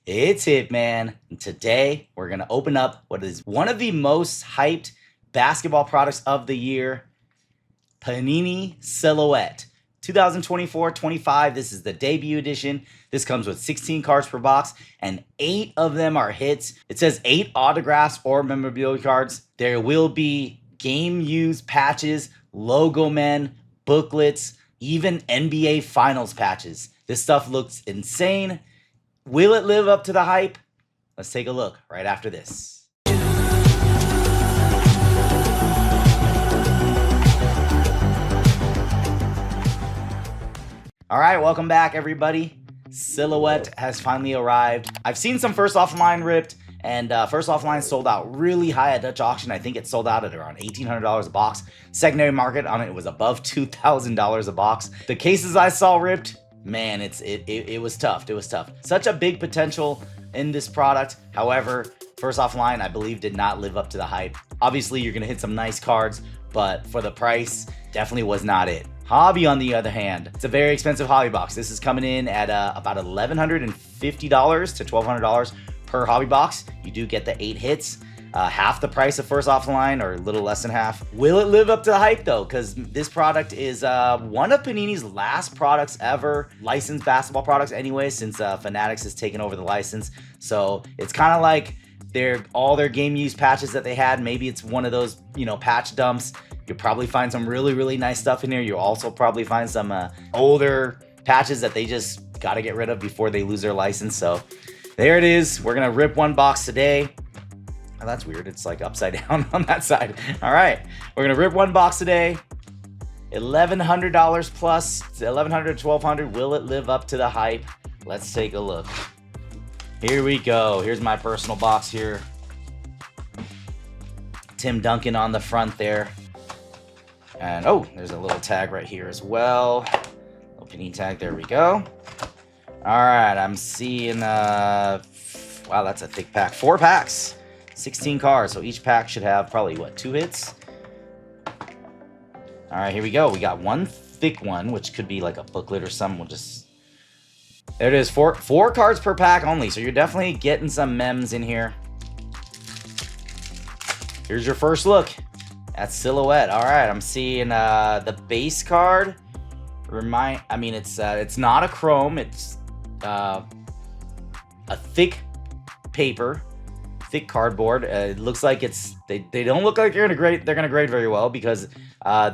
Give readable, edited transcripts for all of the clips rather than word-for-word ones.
It's Hitman, and today we're going to open up what is one of the most hyped basketball products of the year, Panini Silhouette. 2024-25, this is the debut edition. This comes with 16 cards per box, and 8 of them are hits. It says 8 autographs or memorabilia cards. There will be game-used patches, Logomen, booklets, even NBA Finals patches. This stuff looks insane. Will it live up to the hype? Let's take a look right after this. All right, welcome back, everybody. Silhouette has finally arrived. I've seen some first offline ripped, and first offline sold out really high at Dutch auction. I think it sold out at around $1,800 a box. Secondary market on it was above $2,000 a box. The cases I saw ripped, man, it was tough. It was tough. Such a big potential in this product. However, first offline, I believe, did not live up to the hype. Obviously, you're gonna hit some nice cards, but for the price, definitely was not it. Hobby, on the other hand, it's a very expensive hobby box. This is coming in at about $1,150 to $1,200 per hobby box. You do get the 8 hits. Half the price of first offline, or a little less than half. Will it live up to the hype though? Because this product is one of Panini's last products ever, licensed basketball products anyway, since Fanatics has taken over the license. So it's kind of like all their game use patches that they had. Maybe it's one of those, patch dumps. You'll probably find some really nice stuff in here. You'll also probably find some older patches that they just got to get rid of before they lose their license. So there it is. We're gonna rip one box today. Oh, that's weird. It's like upside down on that side. All right, we're gonna rip one box today. $1,100 plus, $1,100 to $1,200. Will it live up to the hype? Let's take a look. Here we go. Here's my personal box here. Tim Duncan on the front there. And oh, there's a little tag right here as well. Little Panini tag. There we go. All right, I'm seeing. Wow, that's a thick pack. 4 packs. 16 cards, so each pack should have probably, 2 hits? All right, here we go. We got one thick one, which could be like a booklet or something. We'll just... There it is, 4 cards per pack only, so you're definitely getting some mems in here. Here's your first look at Silhouette. All right, I'm seeing the base card. It's not a chrome. It's a thick paper. Thick cardboard. It looks like they don't look like they're gonna grade very well, because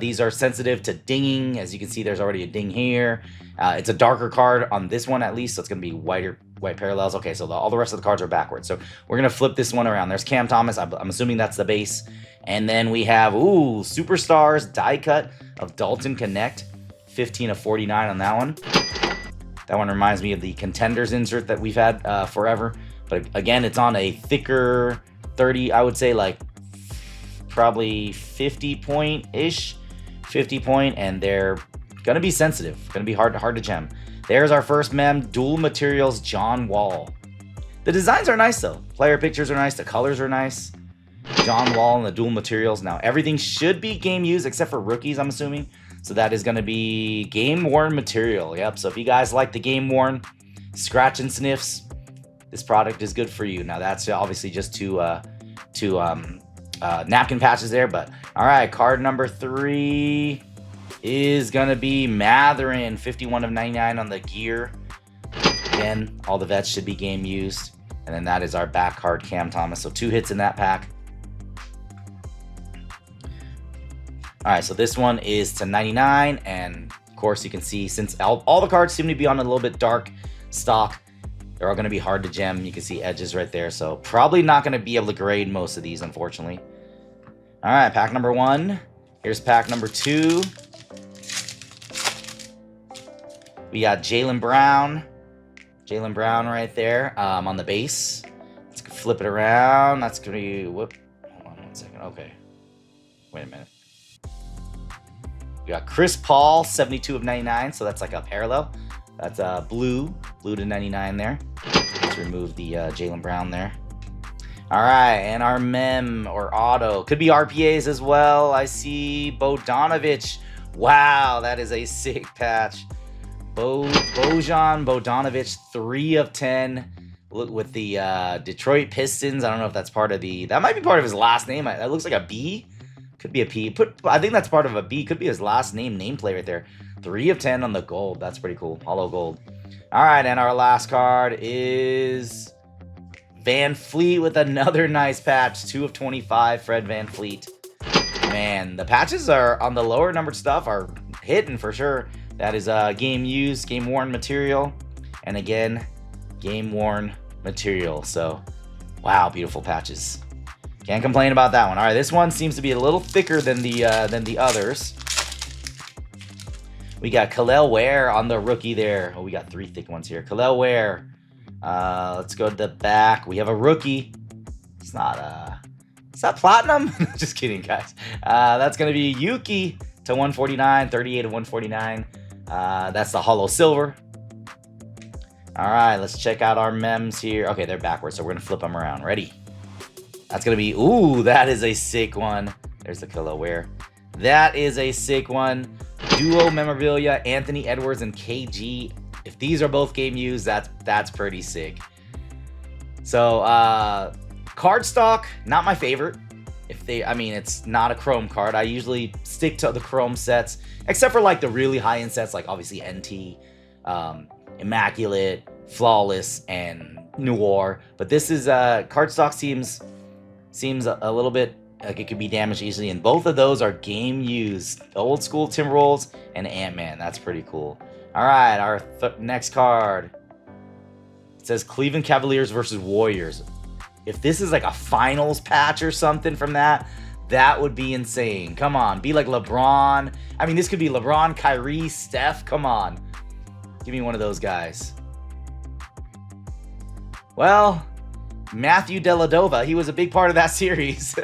these are sensitive to dinging. As you can see, there's already a ding here. It's a darker card on this one, at least, so it's gonna be white parallels. Okay, so all the rest of the cards are backwards, so we're gonna flip this one around. There's Cam Thomas. I'm assuming that's the base, and then we have Superstars die cut of Dalton Connect, 15 of 49 on that one. That one reminds me of the Contenders insert that we've had forever. But again, it's on a thicker 30, I would say, like probably 50 point-ish, 50 point, and they're gonna be sensitive, gonna be hard to gem. There's our first mem, Dual Materials John Wall. The designs are nice though. Player pictures are nice, the colors are nice. John Wall and the Dual Materials. Now everything should be game used except for rookies, I'm assuming. So that is gonna be game worn material. Yep. So if you guys like the game worn scratch and sniffs, this product is good for you. Now that's obviously just two napkin patches there, but all right, card number 3 is gonna be Matherin, 51 of 99 on the gear. Again, all the vets should be game used. And then that is our back card, Cam Thomas. So 2 hits in that pack. All right, so this one is to 99, and of course you can see, since all the cards seem to be on a little bit dark stock, they're all going to be hard to gem. You can see edges right there. So probably not going to be able to grade most of these, unfortunately. All right, pack number 1. Here's pack number 2. We got Jaylen Brown. Jaylen Brown right there on the base. Let's flip it around. That's going to be... Whoop. Hold on 1 second. Okay. Wait a minute. We got Chris Paul, 72 of 99. So that's like a parallel. That's blue to 99 there. Let's remove the Jaylen Brown there. All right, and our mem or auto could be RPAs as well. I see Bogdanovic. Wow, that is a sick patch. Bojan Bogdanovic, 3 of 10. with the Detroit Pistons. I don't know if that's part of the. That might be part of his last name. That looks like a B. Could be a P. I think that's part of a B. Could be his last name nameplate right there. 3 of 10 on the gold. That's pretty cool. Hollow gold. All right, and our last card is Van Fleet with another nice patch. 2 of 25. Fred Van Fleet. Man, the patches are on the lower numbered stuff are hitting for sure. That is game used, game worn material, and again, game worn material. So, wow, beautiful patches. Can't complain about that one. All right, this one seems to be a little thicker than the others. We got Khalil Ware on the rookie there. Oh, we got 3 thick ones here. Khalil Ware. Let's go to the back. We have a rookie. It's not is that platinum? Just kidding, guys. That's gonna be Yuki to 149, 38 of 149. That's the hollow silver. All right, let's check out our mems here. Okay, they're backwards, so we're gonna flip them around. Ready? That's gonna be, ooh, that is a sick one. There's the Khalil Ware. That is a sick one. Duo memorabilia, Anthony Edwards and KG. If these are both game used, that's pretty sick. So cardstock, not my favorite. I mean, it's not a chrome card. I usually stick to the chrome sets, except for like the really high-end sets, like obviously NT, Immaculate, Flawless, and Noir. But this is cardstock seems a little bit like it could be damaged easily, and both of those are game used. Old school Timberwolves and Ant-Man. That's pretty cool. All right, our next card. It says Cleveland Cavaliers versus Warriors. If this is like a finals patch or something from that would be insane. Come on, be like LeBron. I mean, this could be LeBron, Kyrie, Steph. Come on. Give me one of those guys. Well, Matthew Dellavedova, he was a big part of that series.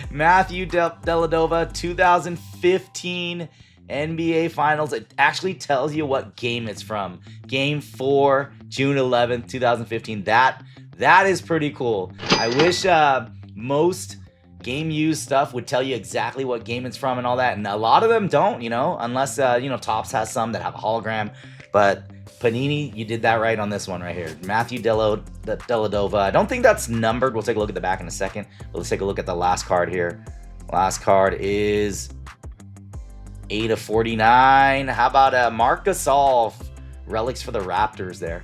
Matthew Dellavedova, 2015 NBA Finals. It actually tells you what game it's from. Game 4, June 11th, 2015. That is pretty cool. I wish most game used stuff would tell you exactly what game it's from and all that. And a lot of them don't, unless, Topps has some that have a hologram. But Panini, you did that right on this one right here. Matthew Dellavedova. I don't think that's numbered. We'll take a look at the back in a second. But let's take a look at the last card here. Last card is 8 of 49. How about Marc Gasol? Relics for the Raptors there.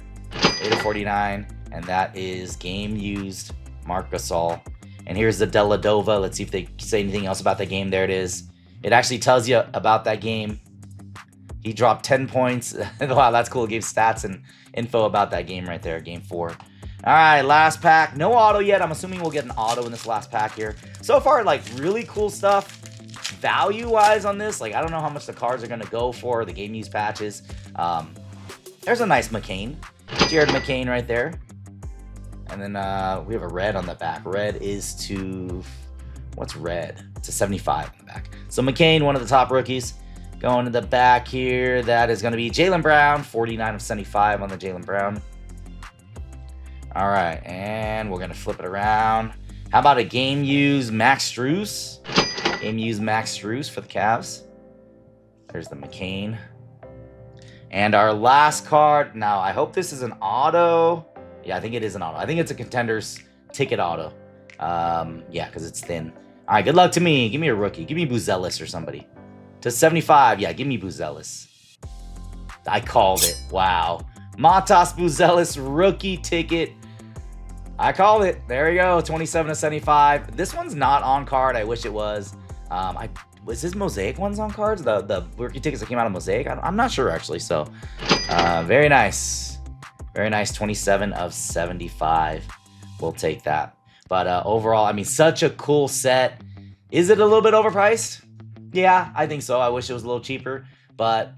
8 of 49. And that is game used Marc Gasol. And here's the Dellavedova. Let's see if they say anything else about the game. There it is. It actually tells you about that game. He dropped 10 points. Wow, that's cool. It gave stats and info about that game right there. Game 4. All right, last pack. No auto yet. I'm assuming we'll get an auto in this last pack here. So far, like, really cool stuff. Value-wise on this, like, I don't know how much the cards are going to go for, the game used patches. There's a nice McCain. Jared McCain right there. And then we have a red on the back. Red is to... What's red? It's a 75 in the back. So McCain, one of the top rookies. Going to the back here, that is going to be Jaylen Brown. 49 of 75 on the Jaylen Brown. All right, and we're going to flip it around. How about a game-used Max Strus? Game-used Max Strus for the Cavs. There's the McCain. And our last card. Now, I hope this is an auto. Yeah, I think it is an auto. I think it's a Contenders ticket auto. Yeah, because it's thin. All right, good luck to me. Give me a rookie. Give me Buzelis or somebody. To 75. Yeah, give me Buzelis. I called it. Wow. Matas Buzelis rookie ticket. I called it. There we go. 27 to 75. This one's not on card. I wish it was. Was this Mosaic ones on cards? The rookie tickets that came out of Mosaic? I'm not sure, actually. So, very nice. Very nice. 27 of 75. We'll take that. But overall, I mean, such a cool set. Is it a little bit overpriced? Yeah, I think so. I wish it was a little cheaper. But,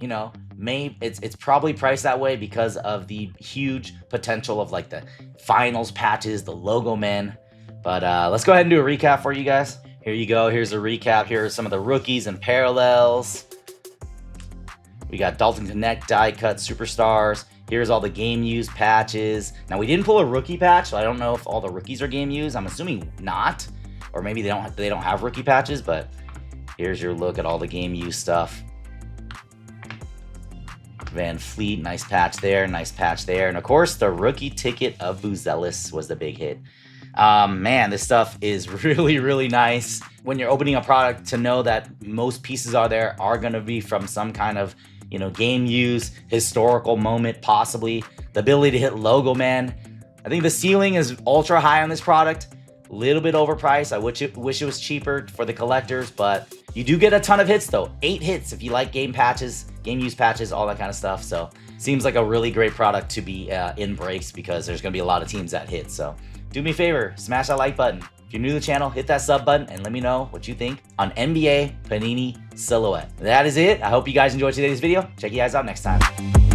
maybe it's probably priced that way because of the huge potential of, like, the finals patches, the Logomen. But let's go ahead and do a recap for you guys. Here you go. Here's a recap. Here are some of the rookies and parallels. We got Dalton Connect, die cut superstars. Here's all the game used patches. Now, we didn't pull a rookie patch, so I don't know if all the rookies are game used. I'm assuming not, or maybe they don't have rookie patches. But here's your look at all the game used stuff. Van Fleet, nice patch there, nice patch there. And of course, the rookie ticket of Buzelis was the big hit. Man, this stuff is really, really nice. When you're opening a product, to know that most pieces are going to be from some kind of, you know, game use, historical moment, possibly. The ability to hit Logomen. I think the ceiling is ultra high on this product. A little bit overpriced. I wish it was cheaper for the collectors, but you do get a ton of hits though. 8 hits if you like game patches, game use patches, all that kind of stuff. So seems like a really great product to be in breaks, because there's gonna be a lot of teams that hit. So do me a favor, smash that like button. If you're new to the channel, hit that sub button and let me know what you think on NBA Panini Silhouette. That is it. I hope you guys enjoyed today's video. Check you guys out next time.